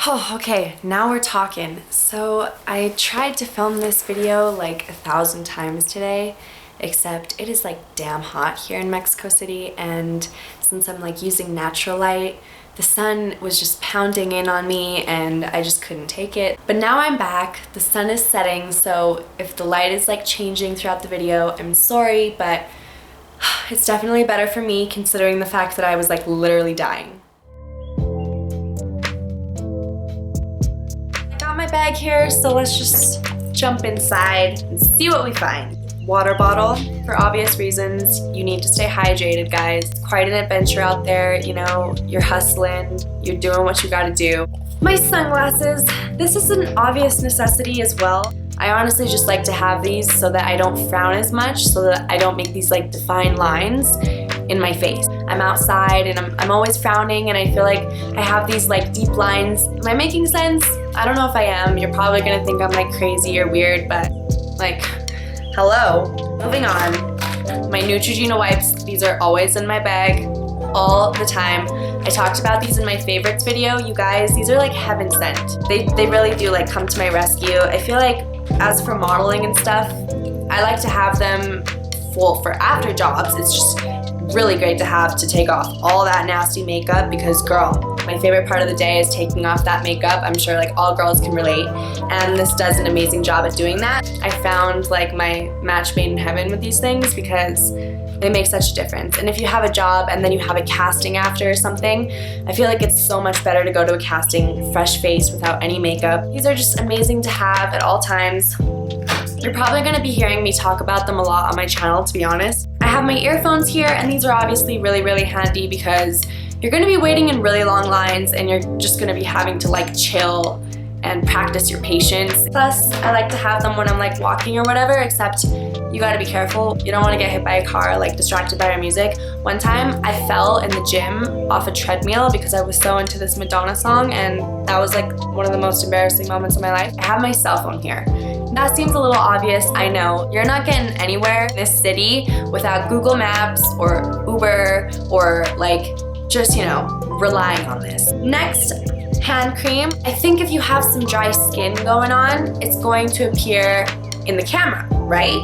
Oh, okay, now we're talking. So I tried to film this video like 1,000 times today, except it is like damn hot here in Mexico City, and since I'm like using natural light, the sun was just pounding in on me and I just couldn't take it. But now I'm back, the sun is setting, so if the light is like changing throughout the video, I'm sorry, but it's definitely better for me considering the fact that I was like literally dying. My bag here, so let's just jump inside and see what we find. Water bottle, for obvious reasons. You need to stay hydrated, guys. It's quite an adventure out there, you know, you're hustling, you're doing what you gotta do. My sunglasses, this is an obvious necessity as well. I honestly just like to have these so that I don't frown as much, so that I don't make these like defined lines in my face. I'm outside and I'm always frowning, and I feel like I have these like deep lines. Am I making sense? I don't know if I am. You're probably gonna think I'm like crazy or weird, but like, hello. Moving on. My Neutrogena wipes, these are always in my bag all the time. I talked about these in my favorites video. You guys, these are like heaven sent. They really do like come to my rescue. I feel like as for modeling and stuff, I like to have them for after jobs. It's just really great to have to take off all that nasty makeup because girl, my favorite part of the day is taking off that makeup. I'm sure like all girls can relate, and this does an amazing job at doing that. I found like my match made in heaven with these things because they make such a difference. And if you have a job and then you have a casting after or something, I feel like it's so much better to go to a casting fresh face without any makeup. These are just amazing to have at all times. You're probably gonna be hearing me talk about them a lot on my channel, to be honest. I have my earphones here, and these are obviously really handy because you're gonna be waiting in really long lines and you're just gonna be having to like chill and practice your patience. Plus, I like to have them when I'm like walking or whatever, except you gotta be careful. You don't wanna get hit by a car, like distracted by your music. One time I fell in the gym off a treadmill because I was so into this Madonna song, and that was like one of the most embarrassing moments of my life. I have my cell phone here. That seems a little obvious, I know. You're not getting anywhere in this city without Google Maps or Uber or like just, you know, relying on this. Next, hand cream. I think if you have some dry skin going on, it's going to appear in the camera, right?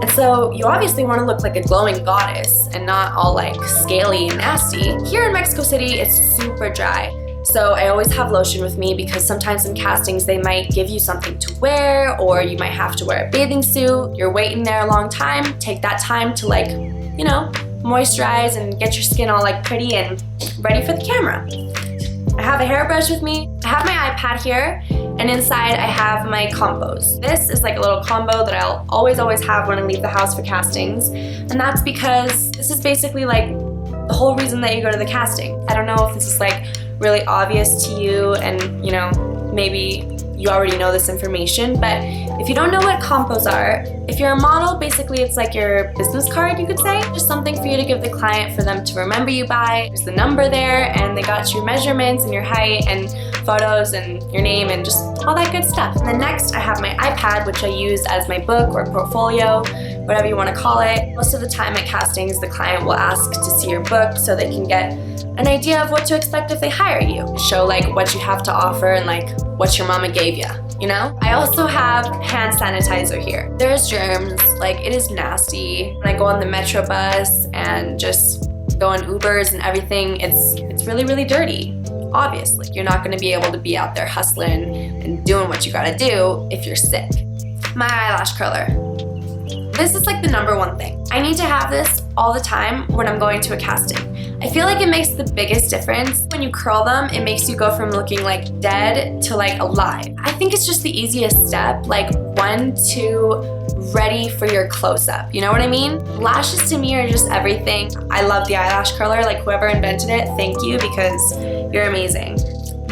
And so you obviously want to look like a glowing goddess and not all like scaly and nasty. Here in Mexico City, it's super dry. So I always have lotion with me because sometimes in castings they might give you something to wear, or you might have to wear a bathing suit. You're waiting there a long time. Take that time to like, you know, moisturize and get your skin all like pretty and ready for the camera. I have a hairbrush with me. I have my iPad here, and inside I have my combos. This is like a little combo that I'll always have when I leave the house for castings, and that's because this is basically like the whole reason that you go to the casting. I don't know if this is like really obvious to you, and you know, maybe you already know this information, but if you don't know what combos are, if you're a model, basically it's like your business card, you could say. Just something for you to give the client for them to remember you by. There's the number there, and they got your measurements and your height and photos and your name and just all that good stuff. And then next, I have my iPad, which I use as my book or portfolio, whatever you want to call it. Most of the time at castings, the client will ask to see your book so they can get an idea of what to expect if they hire you. Show like what you have to offer and like what your mama gave you, you know? I also have hand sanitizer here. There's germs, like it is nasty. When I go on the metro bus and just go on Ubers and everything, it's really dirty. Obviously, you're not gonna be able to be out there hustling and doing what you gotta do if you're sick. My eyelash curler. This is like the #1 thing. I need to have this all the time when I'm going to a casting. I feel like it makes the biggest difference. When you curl them, it makes you go from looking like dead to like alive. I think it's just the easiest step, like 1, 2, ready for your close-up. You know what I mean? Lashes to me are just everything. I love the eyelash curler. Like whoever invented it, thank you, because you're amazing.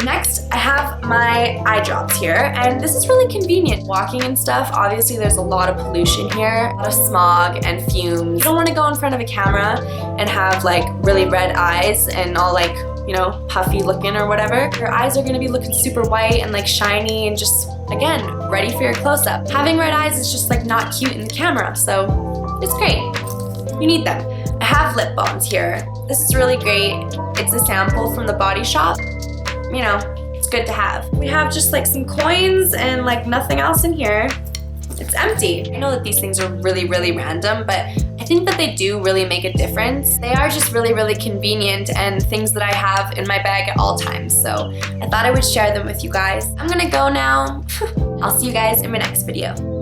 Next, I have my eye drops here, and this is really convenient. Walking and stuff, obviously there's a lot of pollution here, a lot of smog and fumes. You don't want to go in front of a camera and have like really red eyes and all like, you know, puffy looking or whatever. Your eyes are going to be looking super white and like shiny and just, again, ready for your close-up. Having red eyes is just like not cute in the camera, so it's great. You need them. I have lip balms here. This is really great. It's a sample from the Body Shop. You know, it's It's good to have. We have just like some coins and like nothing else in here. It's empty. I know that these things are really, really random, but I think that they do really make a difference. They are just really, really convenient and things that I have in my bag at all times. So I thought I would share them with you guys. I'm gonna go now. I'll see you guys in my next video.